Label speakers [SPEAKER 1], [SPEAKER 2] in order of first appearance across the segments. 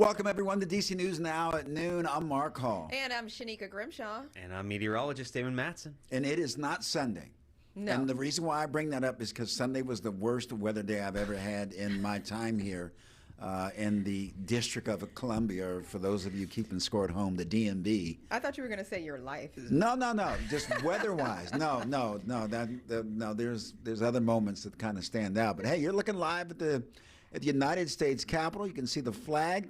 [SPEAKER 1] Welcome, everyone, to DC News Now at noon. I'm Mark Hall.
[SPEAKER 2] And I'm Shanika Grimshaw.
[SPEAKER 3] And I'm meteorologist Damon Matson.
[SPEAKER 1] And it is not Sunday.
[SPEAKER 2] No.
[SPEAKER 1] And the reason why I bring that up is because Sunday was the worst weather day I've ever had in my time here in the District of Columbia, or for those of you keeping score at home, the DMV.
[SPEAKER 2] I thought you were going to say your life.
[SPEAKER 1] No. Just weather-wise. No. There's other moments that kind of stand out. But hey, you're looking live at the United States Capitol. You can see the flag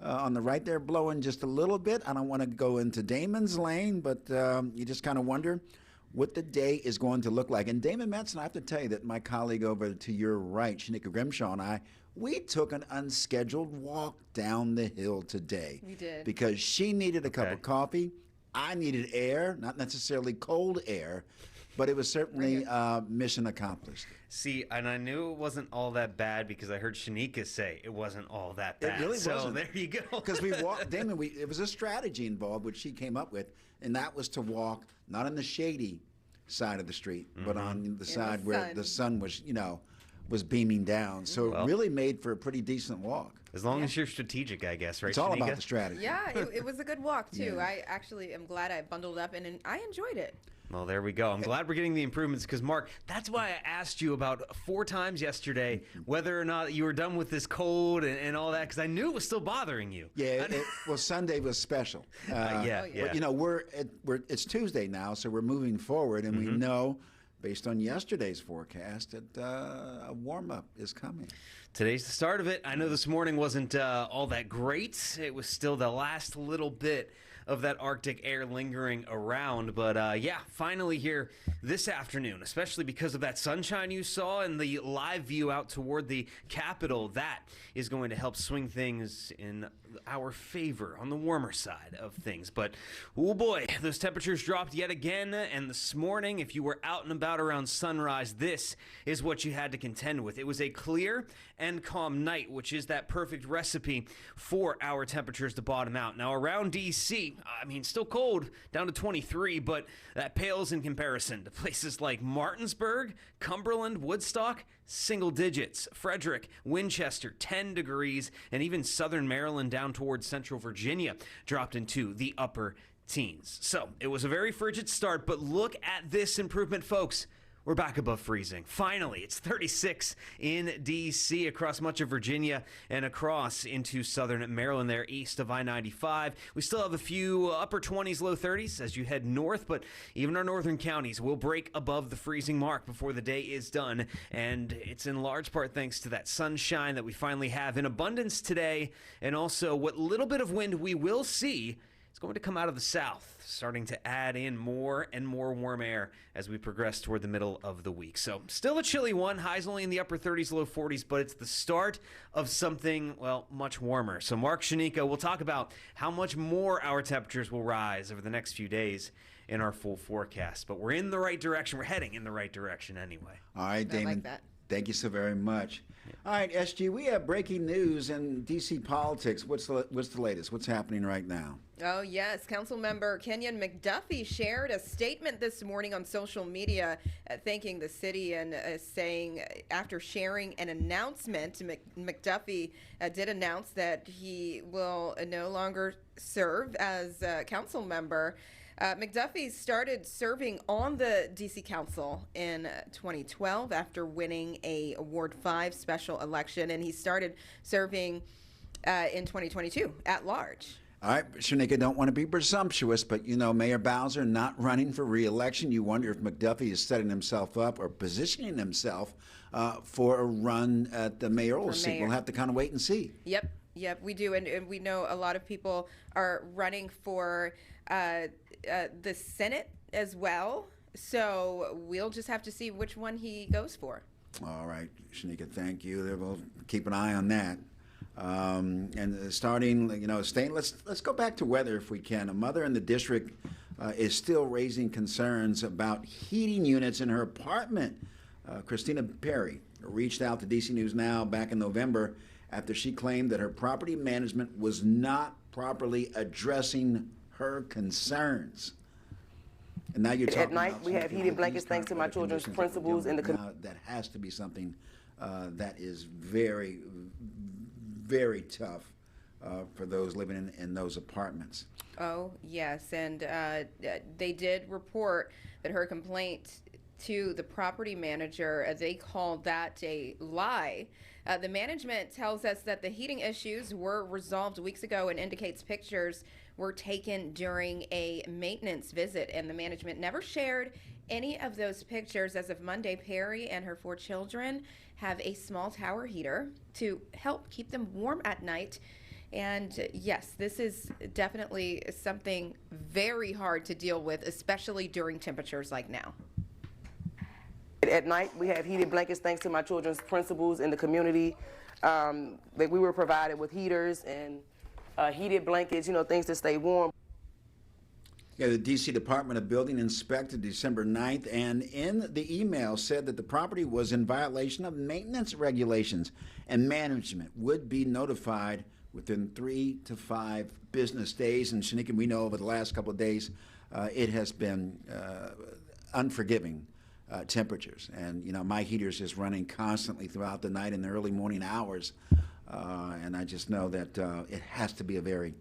[SPEAKER 1] on the right there blowing just a little bit. I don't want to go into Damon's lane, but you just kind of wonder what the day is going to look like. And Damon Matson, I have to tell you that my colleague over to your right, Shanika Grimshaw, and I, we took an unscheduled walk down the hill today.
[SPEAKER 2] We did.
[SPEAKER 1] Because she needed a cup of coffee. I needed air, not necessarily cold air, but it was certainly mission accomplished.
[SPEAKER 3] See, and I knew it wasn't all that bad because I heard Shanika say it wasn't all that bad.
[SPEAKER 1] It really wasn't.
[SPEAKER 3] So there you go.
[SPEAKER 1] Because we walked, Damon, it was a strategy involved, which she came up with, and that was to walk not on the shady side of the street, but on the side where the sun was, was beaming down. So it really made for a pretty decent walk.
[SPEAKER 3] As long as you're strategic, I guess, right,
[SPEAKER 1] It's all
[SPEAKER 3] Shanika?
[SPEAKER 1] about the strategy.
[SPEAKER 2] Yeah, it was a good walk, too.
[SPEAKER 1] Yeah.
[SPEAKER 2] I actually am glad I bundled up, and I enjoyed it.
[SPEAKER 3] Well, there we go. I'm glad we're getting the improvements because, Mark, that's why I asked you about 4 times yesterday whether or not you were done with this cold and all that, because I knew it was still bothering you.
[SPEAKER 1] Yeah, well, Sunday was special.
[SPEAKER 3] Yeah.
[SPEAKER 1] But, it's Tuesday now, so we're moving forward, and we know, based on yesterday's forecast, that a warm-up is coming.
[SPEAKER 3] Today's the start of it. I know this morning wasn't all that great. It was still the last little bit of that Arctic air lingering around. But finally here this afternoon, especially because of that sunshine you saw and the live view out toward the Capitol, that is going to help swing things in our favor on the warmer side of things. But, oh boy, those temperatures dropped yet again. And this morning, if you were out and about around sunrise, this is what you had to contend with. It was a clear and calm night, which is that perfect recipe for our temperatures to bottom out. Now, around D.C., still cold, down to 23, but that pales in comparison to places like Martinsburg, Cumberland, Woodstock, single digits. Frederick, Winchester, 10 degrees, and even southern Maryland down towards central Virginia dropped into the upper teens. So it was a very frigid start, but look at this improvement, folks. We're back above freezing. Finally, it's 36 in D.C., across much of Virginia and across into southern Maryland there, east of I-95. We still have a few upper 20s, low 30s as you head north, but even our northern counties will break above the freezing mark before the day is done. And it's in large part thanks to that sunshine that we finally have in abundance today, and also what little bit of wind we will see is going to come out of the south, starting to add in more and more warm air as we progress toward the middle of the week. So still a chilly one, highs only in the upper 30s, low 40s, but it's the start of something, well, much warmer. So Mark, Shanika, we'll talk about how much more our temperatures will rise over the next few days in our full forecast. But we're in the right direction. We're heading in the right direction anyway.
[SPEAKER 1] All right, Damon.
[SPEAKER 2] I like that.
[SPEAKER 1] Thank you so very much. All right, SG, we have breaking news in D.C. politics. What's the latest? What's happening right now?
[SPEAKER 2] Oh, yes. Councilmember Kenyon McDuffie shared a statement this morning on social media thanking the city and saying after sharing an announcement, McDuffie did announce that he will no longer serve as a council member. McDuffie started serving on the D.C. Council in 2012 after winning a Ward 5 special election, and he started serving in 2022 at large.
[SPEAKER 1] All right, Shanika, don't want to be presumptuous, but Mayor Bowser not running for re-election. You wonder if McDuffie is setting himself up or positioning himself for a run at the mayoral seat. We'll have to kind of wait and see.
[SPEAKER 2] Yep, we do, and we know a lot of people are running for the Senate as well. So we'll just have to see which one he goes for.
[SPEAKER 1] All right, Shanika, thank you. We'll keep an eye on that. And starting, staying. Let's go back to weather if we can. A mother in the district is still raising concerns about heating units in her apartment. Christina Perry reached out to DC News Now back in November after she claimed that her property management was not properly addressing her concerns. And now you're talking
[SPEAKER 4] at night
[SPEAKER 1] about
[SPEAKER 4] we have heated blankets thanks to my children's principals in the
[SPEAKER 1] now, that has to be something that is very, very tough for those living in those apartments.
[SPEAKER 2] Oh, yes. And they did report that her complaint to the property manager, they called that a lie. The management tells us that the heating issues were resolved weeks ago and indicates pictures were taken during a maintenance visit, and the management never shared any of those pictures. As of Monday, Perry and her 4 children have a small tower heater to help keep them warm at night. And yes, this is definitely something very hard to deal with, especially during temperatures like now.
[SPEAKER 4] At night, we have heated blankets thanks to my children's principals in the community. That we were provided with heaters and heated blankets, things to stay warm.
[SPEAKER 1] Yeah, the D.C. Department of Building inspected December 9th, and in the email said that the property was in violation of maintenance regulations, and management would be notified within 3 to 5 business days. And Shanika, we know over the last couple of days, it has been unforgiving temperatures. And, my heater's just running constantly throughout the night in the early morning hours. And I just know that it has to be a very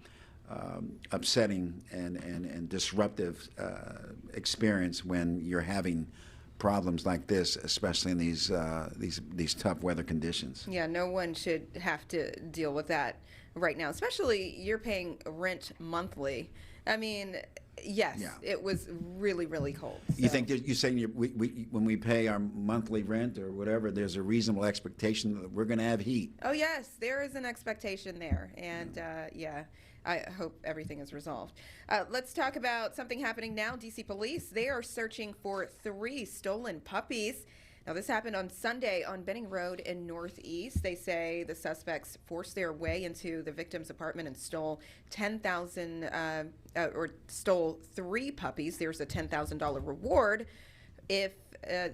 [SPEAKER 1] upsetting and disruptive experience when you're having problems like this, especially in these tough weather conditions.
[SPEAKER 2] Yeah, no one should have to deal with that right now, especially you're paying rent monthly. I mean, yes,
[SPEAKER 1] Yeah.
[SPEAKER 2] It was really, really cold.
[SPEAKER 1] You
[SPEAKER 2] so.
[SPEAKER 1] think you're saying when we pay our monthly rent or whatever, there's a reasonable expectation that we're going to have heat?
[SPEAKER 2] Oh, yes, there is an expectation there. And yeah, I hope everything is resolved. Let's talk about something happening now. DC police, they are searching for 3 stolen puppies. Now, this happened on Sunday on Benning Road in Northeast. They say the suspects forced their way into the victim's apartment and stole stole 3 puppies. There's a $10,000 reward if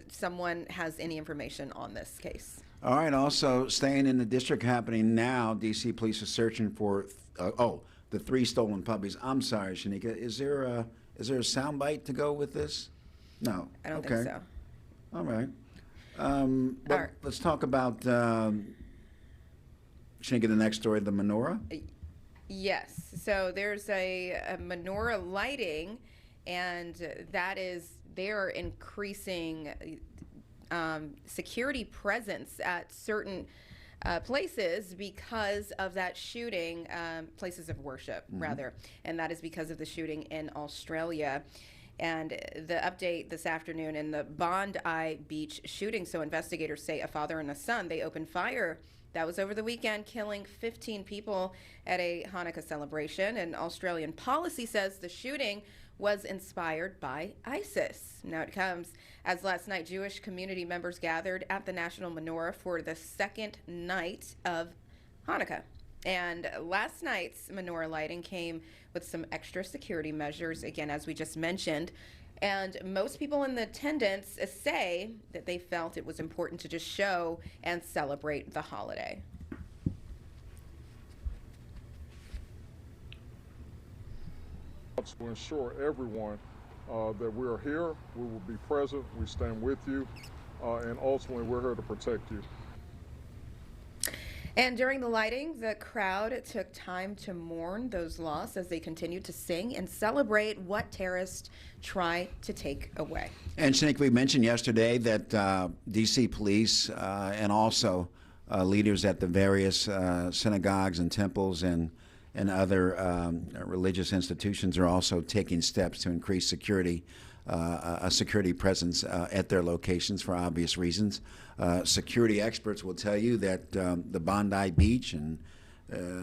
[SPEAKER 2] someone has any information on this case.
[SPEAKER 1] All right. Also, staying in the district happening now, D.C. police are searching for the 3 stolen puppies. I'm sorry, Shanika. Is there a soundbite to go with this? No.
[SPEAKER 2] I don't think so.
[SPEAKER 1] All right.
[SPEAKER 2] All right.
[SPEAKER 1] Let's talk about Shanika, the next story, the menorah.
[SPEAKER 2] Yes. So there's a menorah lighting, and they're increasing security presence at certain places because of that shooting, places of worship, rather. And that is because of the shooting in Australia. And the update this afternoon in the Bondi Beach shooting. So investigators say a father and a son, they opened fire. That was over the weekend, killing 15 people at a Hanukkah celebration. And Australian policy says the shooting was inspired by ISIS. Now it comes as last night Jewish community members gathered at the National Menorah for the second night of Hanukkah. And last night's menorah lighting came with some extra security measures, again, as we just mentioned. And most people in the attendance say that they felt it was important to just show and celebrate the holiday.
[SPEAKER 5] To ensure everyone that we're here, we will be present, we stand with you, and ultimately we're here to protect you.
[SPEAKER 2] And during the lighting, the crowd took time to mourn those lost as they continued to sing and celebrate what terrorists try to take away.
[SPEAKER 1] And Shanika, we mentioned yesterday that D.C. police and also leaders at the various synagogues and temples and other religious institutions are also taking steps to increase security, a security presence at their locations for obvious reasons. Security experts will tell you that the Bondi Beach and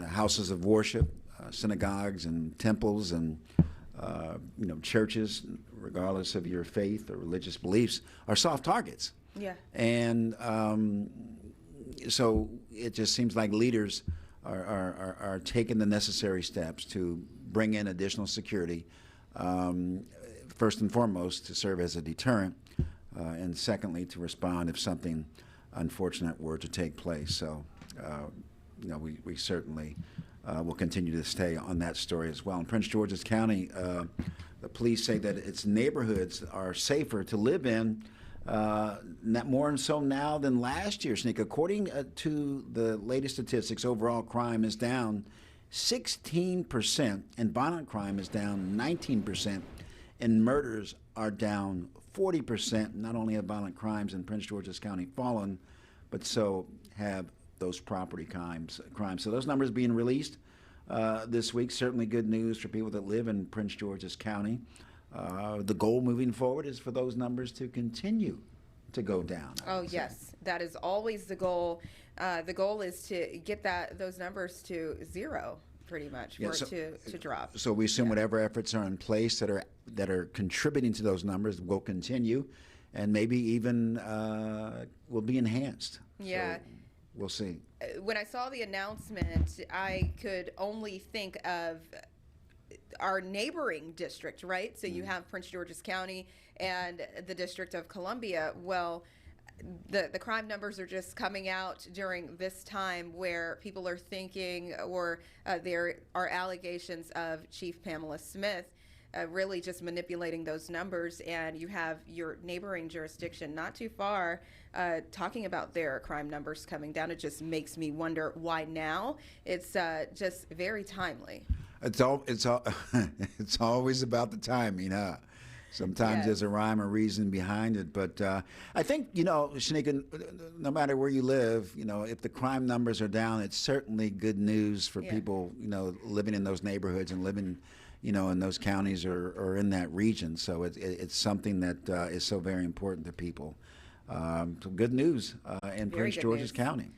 [SPEAKER 1] houses of worship, synagogues and temples and churches, regardless of your faith or religious beliefs, are soft targets.
[SPEAKER 2] Yeah.
[SPEAKER 1] And so it just seems like leaders are taking the necessary steps to bring in additional security, first and foremost to serve as a deterrent, and secondly to respond if something unfortunate were to take place. So, we certainly will continue to stay on that story as well. In Prince George's County, the police say that its neighborhoods are safer to live in, more so now than last year, Shanika. According to the latest statistics, overall crime is down 16%, and violent crime is down 19%, and murders are down 40%. Not only have violent crimes in Prince George's County fallen, but so have those property crimes. So those numbers being released this week, certainly good news for people that live in Prince George's County. The goal moving forward is for those numbers to continue to go down.
[SPEAKER 2] Oh, yes, that is always the goal. The goal is to get those numbers to zero, pretty much, for it to drop.
[SPEAKER 1] So we assume whatever efforts are in place that are contributing to those numbers will continue, and maybe even will be enhanced.
[SPEAKER 2] Yeah.
[SPEAKER 1] So we'll see.
[SPEAKER 2] When I saw the announcement, I could only think of our neighboring district, right? So you have Prince George's County and the District of Columbia. Well, the crime numbers are just coming out during this time where people are thinking, or there are allegations of Chief Pamela Smith really just manipulating those numbers, and you have your neighboring jurisdiction not too far talking about their crime numbers coming down. It just makes me wonder why now. It's just very timely.
[SPEAKER 1] It's always about the timing, huh? Sometimes
[SPEAKER 2] Yes.
[SPEAKER 1] there's a rhyme or reason behind it, but I think, Shanika, no matter where you live, if the crime numbers are down, it's certainly good news for people, living in those neighborhoods and living, in those counties or in that region. So it's something that is so very important to people. So good news in
[SPEAKER 2] Very
[SPEAKER 1] Prince
[SPEAKER 2] good
[SPEAKER 1] George's
[SPEAKER 2] news.
[SPEAKER 1] County.